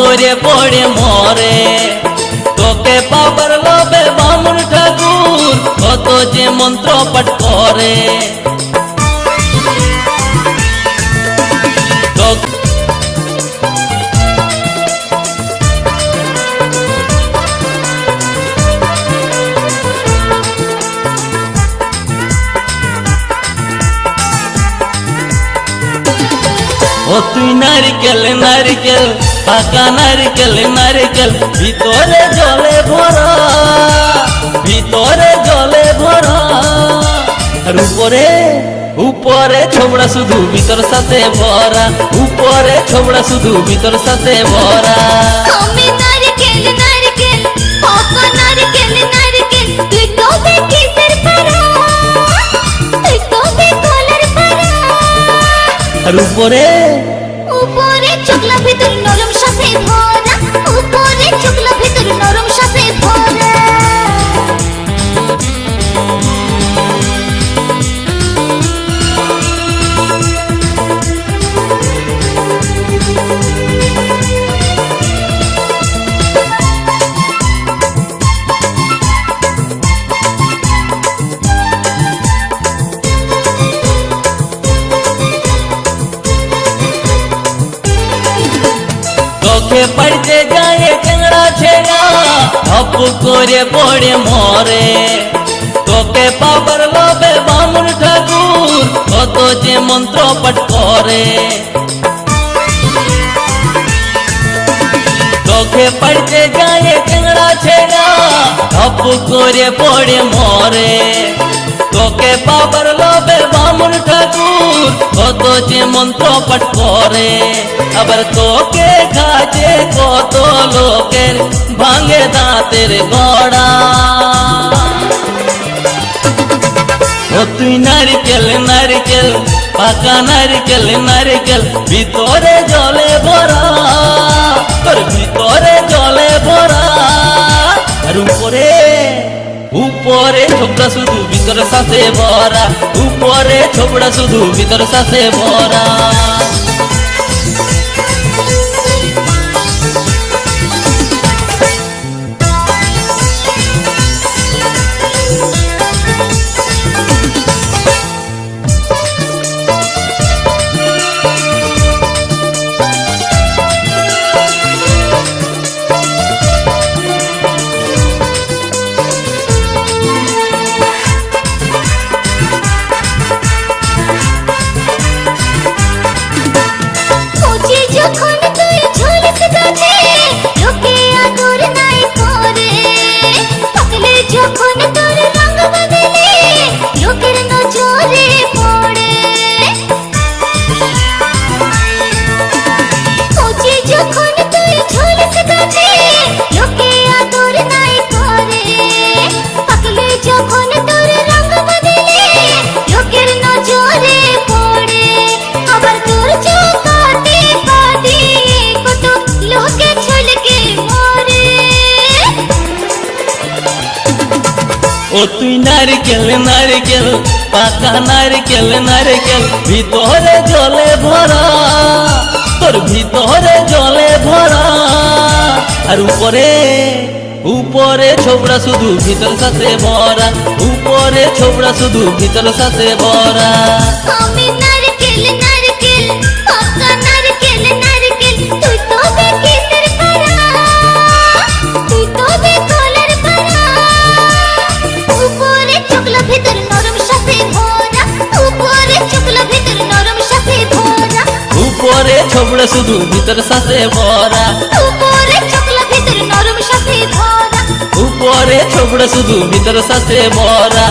করে পড়ে মরে। তোকে পাবার লোভে বামুন ঠাকুর কত যে মন্ত্র পাঠ করে। ও তুই নারিকেল নারিকেল পাকা নারিকেল নারিকেল ভিতরে জলে ভরা, ভিতরে জলে ভরা। আর উপরে উপরে ছোবড়া শুধু ভিতর সাথে ভরা, উপরে ছোবড়া শুধু ভিতর সাথে ভরা। আমি নারিকেল নারিকেল পাকা নারিকেল নারিকেল তুই কবে কিসের পারা, তুই কবে কলার পারা। আর উপরে উপরে চোখলা ভিতর নরম সাথে ভরা, উপরে চোখলা ভিতর নরম সাথে ভরা। তোকে পড়তে যায় টেংরা ছেড়া ধপ করে পড়ে মরে। তোকে পাবার লোভে বামুন ঠাকুর কত যে মন্ত্র পাঠ করে। তোকে পড়তে যায় টেংরা ছেড়া ধপ করে পড়ে মরে। তোকে পাবার লোভে বামুন ঠাকুর কত যে মন্ত্র পাঠ করে। আবার তোকে কাজে কত লোকের ভাঙে দাঁতের গড়া। ও তুই নারিকেল নারিকেল পাকা নারিকেল নারিকেল ভিতরে জলে ভরা, তোর ভিতরে জলে ভরা। আর উপরে উপরে ছোবড়া শুধু ভিতর সাথে ভরা, উপরে ছোবড়া শুধু ভিতর সাথে ভরা। যখন তুই ঝুলিস গাছে লোকে আদর নাই করে, পাকলে যখন তোর রঙ বদলে লোকের নজরে পড়ে। কচি যখন তুই ঝুলিস গাছে লোকে আদর নাই করে, পাকলে যখন তোর রঙ বদলে লোকের নজরে পড়ে। আবার তোর চোখাতে লোকে ছলকে মরে। ও তুই নারিকেল নারিকেল পাকা নারিকেল নারিকেল ভিতরে জলে ভরা, তোর ভিতরে জলে ভরা। আর উপরে উপরে ছোবড়া শুধু ভিতর সাথে ভরা, উপরে ছোবড়া শুধু ভিতর সাথে ভরা। আমি নারকেল নারকেল পাকা নারকেল নারকেল তুই তবে কিসের পারা, তুই তবে কলার পারা। উপরে চোখলা ভিতর নরম সাথে ভরা, উপরে চোখলা ভিতর নরম সাথে ভরা। উপরে ছোবড়া শুধু ভিতর সাথে ভরা, উপরে চোখলা ভিতর নরম সাথে ভরা। উপরে ছোবড়া শুধু ভিতর সাথে ভরা।